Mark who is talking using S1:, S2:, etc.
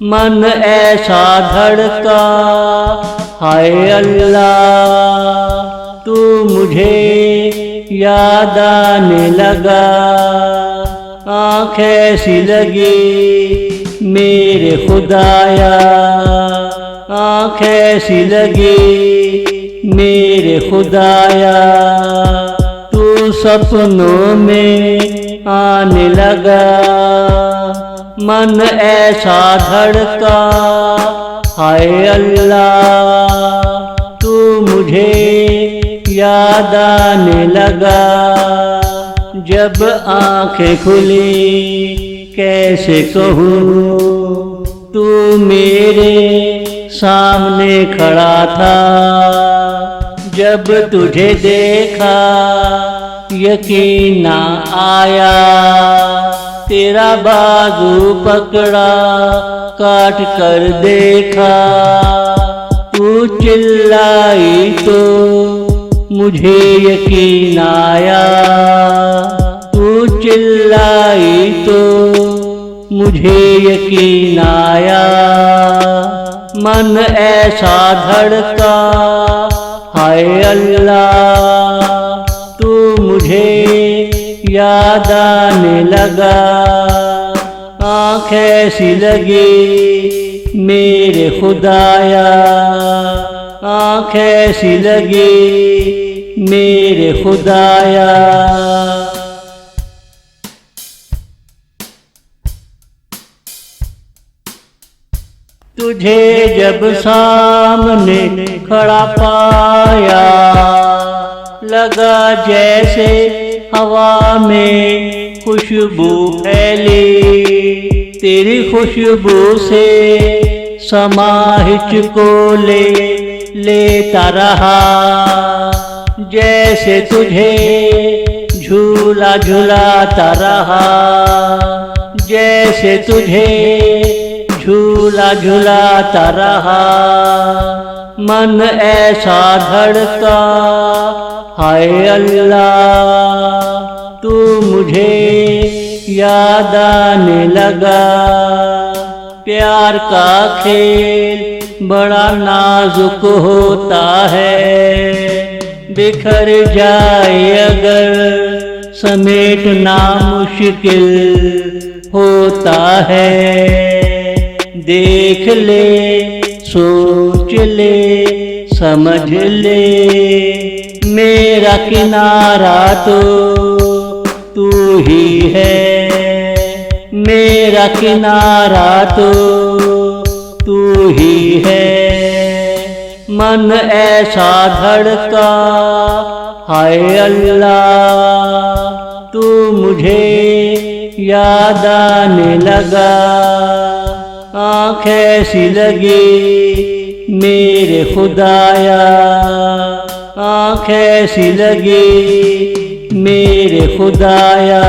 S1: मन ऐसा धड़का, हाय अल्लाह तू मुझे याद आने लगा। आँख ऐसी लगी मेरे खुदाया, आँख ऐसी लगी मेरे खुदाया, तू सपनों में आने लगा। मन ऐसा धड़का, हाय अल्लाह तू मुझे याद आने लगा। जब आँखें खुली कैसे कहूँ, तू मेरे सामने खड़ा था। जब तुझे देखा यकीन ना आया, तेरा बाजू पकड़ा काट कर देखा। तू चिल्लाई तो मुझे यकीन आया, तू चिल्लाई तो मुझे यकीन आया। मन ऐसा धड़का, हाय अल्लाह तू मुझे याद आने लगा। आँख ऐसी लगी मेरे खुदाया, आँख ऐसी लगी मेरे खुदाया। तुझे जब सामने खड़ा पाया, लगा जैसे हवा में खुशबू फैली। तेरी खुशबू से समाहित को लेता रहा। जैसे तुझे झूला झुलाता रहा, जैसे तुझे झूला झुलाता रहा। मन ऐसा धड़का, हाय अल्लाह तू मुझे याद आने लगा। प्यार का खेल बड़ा नाजुक होता है, बिखर जाए अगर समेटना मुश्किल होता है। देख ले, सोच ले, समझ ले, मेरा किनारा तो तू ही है। मेरा किनारा तो तू ही है। मन ऐसा धड़का, हाय अल्लाह तू मुझे याद आने लगा। आँख ऐसी लगी मेरे खुदाया, आँख ऐसी लगी मेरे खुदाया।